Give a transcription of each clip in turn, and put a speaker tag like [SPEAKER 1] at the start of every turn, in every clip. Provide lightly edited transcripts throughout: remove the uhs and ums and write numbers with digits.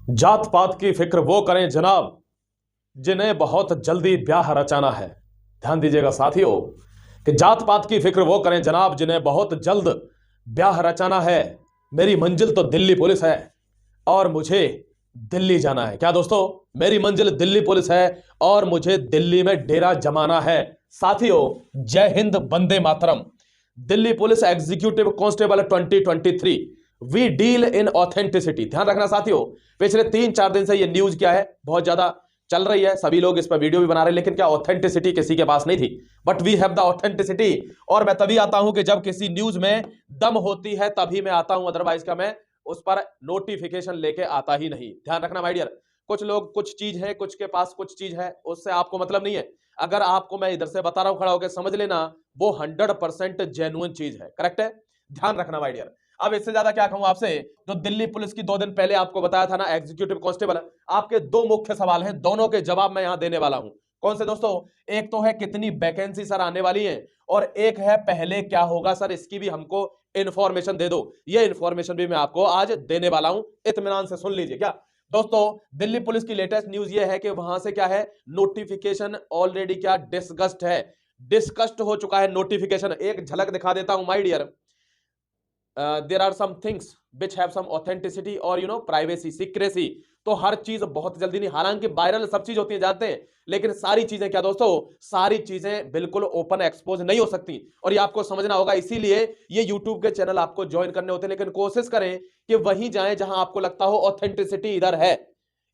[SPEAKER 1] जात पात की फिक्र वो करें जनाब जिन्हें बहुत जल्दी ब्याह रचाना है। ध्यान दीजिएगा साथियों कि जात पात की फिक्र वो करें जनाब जिन्हें बहुत जल्द ब्याह रचाना है। मेरी मंजिल तो दिल्ली पुलिस है और मुझे दिल्ली जाना है। क्या दोस्तों, मेरी मंजिल दिल्ली पुलिस है और मुझे दिल्ली में डेरा जमाना है। साथियों, जय हिंद, वंदे मातरम। Delhi police executive constable 2023, we deal in authenticity. ध्यान रखना साथियों, पिछले 3-4 दिन से ये न्यूज क्या है, बहुत ज्यादा चल रही है, सभी लोग इस पर वीडियो भी बना रहे हैं, लेकिन क्या ऑथेंटिसिटी किसी के पास नहीं थी। But we have the authenticity. और मैं तभी आता हूं कि जब किसी न्यूज में दम होती है तभी मैं आता हूं, अदरवाइज का मैं उस पर नोटिफिकेशन लेके आता ही नहीं। ध्यान रखना माय डियर। कुछ लोग कुछ चीज है, कुछ के पास कुछ चीज है, उससे आपको मतलब नहीं है। अगर आपको मैं इधर से बता रहा हूं खड़ा होकर, समझ लेना वो 100% जेन्युइन चीज है। करेक्ट है, ध्यान रखना माय डियर। अब इससे ज्यादा क्या कहूं आपसे। जो दिल्ली पुलिस की 2 दिन पहले आपको बताया था ना, एग्जीक्यूटिव कांस्टेबल, आपके 2 मुख्य सवाल हैं, दोनों के जवाब मैं यहां देने वाला हूं। कौन से दोस्तों? एक तो है कितनी वैकेंसी सर आने वाली है, और एक है पहले क्या होगा सर, इसकी भी हमको इंफॉर्मेशन दे दो। ये इंफॉर्मेशन भी मैं आपको आज देने वाला हूं, इत्मीनान से सुन लीजिए। क्या दोस्तों, दिल्ली पुलिस की लेटेस्ट न्यूज ये है कि वहां से क्या है, नोटिफिकेशन ऑलरेडी क्या डिस्कस्ड है, डिस्कस्ड हो चुका है नोटिफिकेशन। एक झलक दिखा देता हूं my dear. There are some things which have some authenticity और प्राइवेसी, सीक्रेसी। तो हर चीज बहुत जल्दी नहीं, हालांकि वायरल सब चीज होती है जानते हैं, लेकिन सारी चीजें क्या दोस्तों, सारी चीजें बिल्कुल ओपन एक्सपोज नहीं हो सकती, और ये आपको समझना होगा। इसीलिए ये यूट्यूब के चैनल आपको ज्वाइन करने होते हैं, लेकिन कोशिश करें कि वहीं जाएं जहां आपको लगता हो ऑथेंटिसिटी इधर है।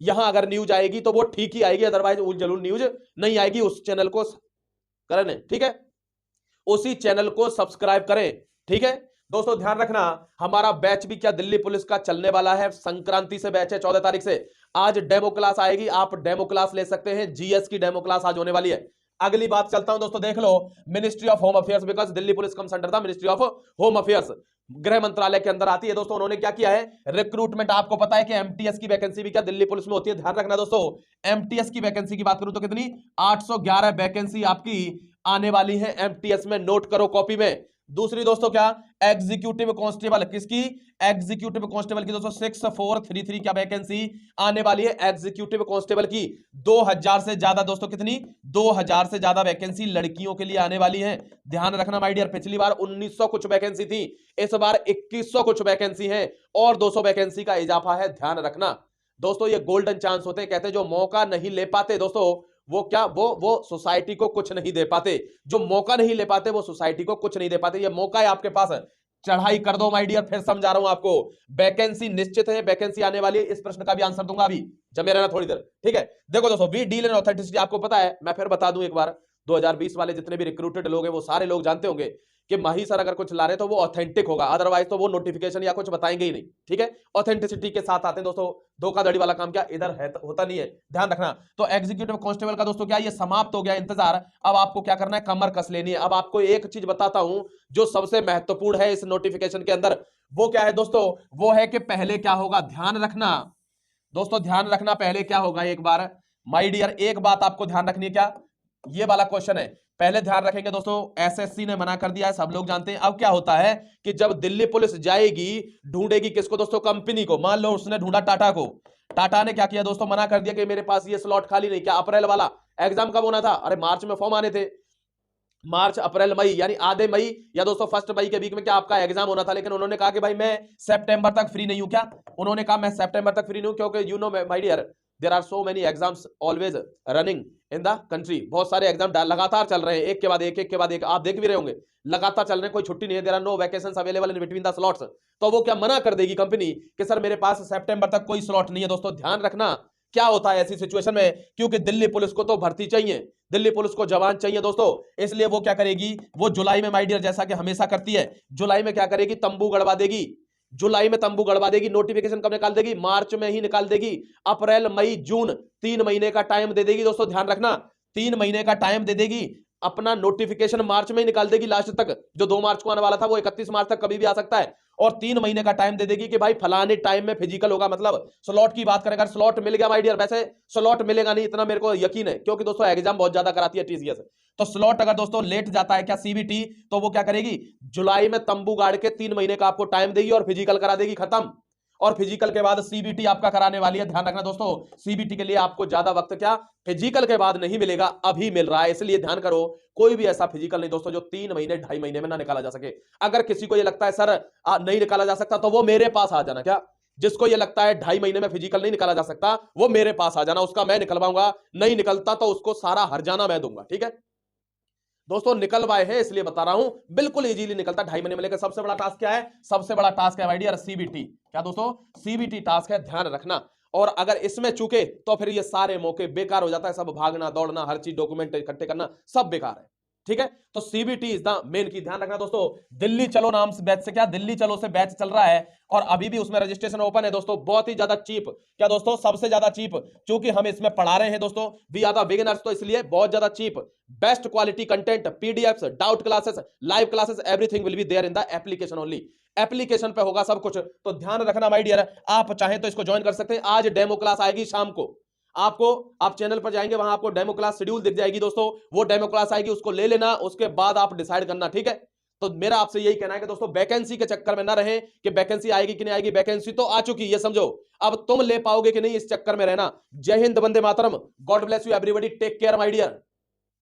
[SPEAKER 1] यहां अगर न्यूज आएगी तो वो ठीक ही आएगी, अदरवाइज उल जलूल न्यूज नहीं आएगी। उस चैनल को करें, ठीक है, उसी चैनल को सब्सक्राइब करें, ठीक है। दोस्तों ध्यान रखना, हमारा बैच भी क्या दिल्ली पुलिस का चलने वाला है। संक्रांति से बैच है, 14 तारीख से। आज डेमो क्लास आएगी, आप डेमो क्लास ले सकते हैं। जीएस की डेमो क्लास आज होने वाली है। अगली बात चलता हूं दोस्तों, देख लो, ministry of home affairs, because Delhi police comes under the ministry of home affairs, गृह मंत्रालय के अंदर आती है। दोस्तों उन्होंने क्या किया है, रिक्रूटमेंट, आपको पता है कि एमटीएस की वैकेंसी भी क्या दिल्ली पुलिस में होती है। ध्यान रखना दोस्तों, एमटीएस की वैकेंसी की बात करूं तो कितनी, 811 वैकेंसी आपकी आने वाली है एमटीएस में। नोट करो कॉपी में। दूसरी दोस्तों क्या, एग्जीक्यूटिव कांस्टेबल, किसकी, एग्जीक्यूटिव कांस्टेबल की दोस्तों 6433 क्या वैकेंसी आने वाली है एग्जीक्यूटिव कांस्टेबल की। 2000 से ज्यादा दोस्तों, कितनी, 2000 से ज्यादा वैकेंसी लड़कियों के लिए आने वाली है। ध्यान रखना माय डियर, पिछली बार 1900 कुछ वैकेंसी थी, इस बार 2100 कुछ वैकेंसी है, और 200 वैकेंसी का इजाफा है। ध्यान रखना दोस्तों, ये गोल्डन चांस होते हैं। कहते हैं जो मौका नहीं ले पाते दोस्तों, वो क्या, वो सोसाइटी को कुछ नहीं दे पाते। जो मौका नहीं ले पाते वो सोसाइटी को कुछ नहीं दे पाते। ये मौका है आपके पास, चढ़ाई कर दो माय डियर। फिर समझा रहा हूं आपको, वैकेंसी निश्चित है, वैकेंसी आने वाली है। इस प्रश्न का भी आंसर दूंगा अभी, जमे रहना थोड़ी देर, ठीक है। देखो दोस्तों, वी डील इन ऑथेंटिसिटी, आपको पता है, मैं फिर बता दूं एक बार, 2020 वाले जितने भी रिक्रूटेड लोग हैं वो सारे लोग जानते होंगे कि माही सर अगर कुछ ला रहे तो वो ऑथेंटिक होगा, अदरवाइज तो वो नोटिफिकेशन या कुछ बताएंगे ही नहीं, ठीक है। ऑथेंटिसिटी के साथ आते हैं दोस्तों, धोखाधड़ी वाला काम क्या इधर है, होता नहीं है। ध्यान रखना। तो एग्जीक्यूटिव कांस्टेबल का दोस्तों क्या, ये समाप्त हो गया इंतजार। अब आपको क्या करना है, कमर कस लेनी है। अब आपको एक चीज बताता हूं जो सबसे महत्वपूर्ण है इस नोटिफिकेशन के अंदर, वो क्या है दोस्तों, वो है कि पहले क्या होगा। ध्यान रखना दोस्तों, ध्यान रखना, पहले क्या होगा, एक बार माय डियर, एक बात आपको ध्यान रखनी है। क्या, ये वाला क्वेश्चन है, पहले ध्यान रखेंगे दोस्तों। एसएससी ने मना कर दिया है, सब लोग जानते हैं। अब क्या होता है कि जब दिल्ली पुलिस जाएगी, ढूंढेगी किसको दोस्तों, कंपनी को। मान लो उसने ढूंढा टाटा को, टाटा ने क्या किया दोस्तों, मना कर दिया कि मेरे पास ये स्लॉट खाली नहीं। क्या अप्रैल वाला एग्जाम कब होना था, अरे मार्च में फॉर्म आने थे, मार्च अप्रैल मई, यानी आधे मई या दोस्तों 1 मई के बीच में क्या आपका एग्जाम होना था। लेकिन उन्होंने कहा कि भाई मैं सितंबर तक फ्री नहीं हूं। क्या उन्होंने कहा, मैं सितंबर तक फ्री नहीं हूं, क्योंकि you know my dear, there are so many exams always running in the country. बहुत सारे एग्जाम लगातार चल रहे हैं, एक के बाद एक, एक के बाद एक, आप देख भी रहे होंगे, लगातार चल रहे हैं, कोई छुट्टी नहीं है। There are no vacations available in between the slots. तो वो क्या मना कर देगी कंपनी कि सर मेरे पास सितंबर तक कोई स्लॉट नहीं है। दोस्तों ध्यान रखना क्या होता है ऐसी सिचुएशन में, क्योंकि दिल्ली पुलिस को तो भर्ती चाहिए, दिल्ली पुलिस को जवान चाहिए दोस्तों। इसलिए वो क्या करेगी, वो जुलाई में माय डियर, जैसा कि हमेशा करती है, जुलाई में क्या करेगी, तंबू गड़वा देगी। जुलाई में तंबू गड़वा देगी। नोटिफिकेशन कब निकाल देगी, मार्च में ही निकाल देगी। अप्रैल मई जून 3 महीने का टाइम दे देगी दोस्तों, ध्यान रखना, 3 महीने का टाइम दे देगी। अपना नोटिफिकेशन मार्च में ही निकाल देगी लास्ट तक। जो 2 मार्च को आने वाला था वो 31 मार्च तक कभी भी आ सकता है। और 3 महीने का टाइम दे देगी कि भाई फलाने टाइम में फिजिकल होगा। मतलब स्लॉट की बात करें, अगर स्लॉट मिल गया माय डियर, वैसे स्लॉट मिलेगा नहीं इतना मेरे को यकीन है, क्योंकि दोस्तों एग्जाम बहुत ज्यादा कराती है टीसीएस। तो स्लॉट अगर दोस्तों लेट जाता है क्या, सीबीटी, तो वो क्या करेगी, जुलाई में तंबू गाड़ के 3 महीने का आपको टाइम देगी और फिजिकल करा देगी, खत्म। और फिजिकल के बाद सीबीटी आपका कराने वाली है। ध्यान रखना दोस्तों, सीबीटी के लिए आपको ज्यादा वक्त क्या फिजिकल के बाद नहीं मिलेगा, अभी मिल रहा है, इसलिए ध्यान करो कोई भी ऐसा फिजिकल नहीं दोस्तों जो 3 महीने 2.5 महीने में ना निकाला जा सके। अगर किसी को यह लगता है सर नहीं निकाला जा सकता तो वो मेरे पास आ जाना। क्या जिसको ये लगता है 2.5 महीने में फिजिकल नहीं निकाला जा सकता वो मेरे पास आ जाना, उसका मैं निकलवाऊंगा। नहीं निकलता तो उसको सारा हर्जाना मैं दूंगा। ठीक है दोस्तों, निकलवाए हैं इसलिए बता रहा हूं, बिल्कुल इजीली निकलता 2.5 महीने में। लेकर सबसे बड़ा टास्क क्या है? सबसे बड़ा टास्क है माय डियर सीबीटी। क्या दोस्तों? सीबीटी टास्क है, ध्यान रखना। और अगर इसमें चूके तो फिर ये सारे मौके बेकार हो जाता है, सब भागना दौड़ना हर चीज डॉक्यूमेंट इकट्ठे करना सब बेकार है। ठीक है, तो सीबीटी इज द मेन की। ध्यान रखना दोस्तों, दिल्ली चलो नाम से बैच से, क्या दिल्ली चलो से बैच चल रहा है और अभी भी उसमें रजिस्ट्रेशन ओपन है दोस्तों। बहुत ही ज्यादा चीप, क्या दोस्तों? सबसे ज्यादा चीप, क्योंकि हम इसमें पढ़ा रहे हैं दोस्तों वी आर द बिगिनर्स, तो इसलिए बहुत ज्यादा cheap, best quality content, PDFs, doubt classes, live classes, everything will be there in the application only. Application पे होगा सब कुछ, तो ध्यान रखना माय डियर। आप चाहें तो इसको ज्वाइन कर सकते हैं। आज डेमो क्लास आएगी शाम को, आपको आप चैनल पर जाएंगे वहां आपको डेमो क्लास शेड्यूल दिख जाएगी दोस्तों, वो डेमो क्लास आएगी, उसको ले लेना, उसके बाद आप डिसाइड करना। ठीक है, तो मेरा आपसे यही कहना है कि दोस्तों वैकेंसी के चक्कर में ना रहे कि वैकेंसी आएगी कि नहीं आएगी, वैकेंसी तो आ चुकी है, ये समझो। अब तुम ले पाओगे कि नहीं इस चक्कर में रहना। जय हिंद, वंदे मातरम, God bless you everybody, take care my dear.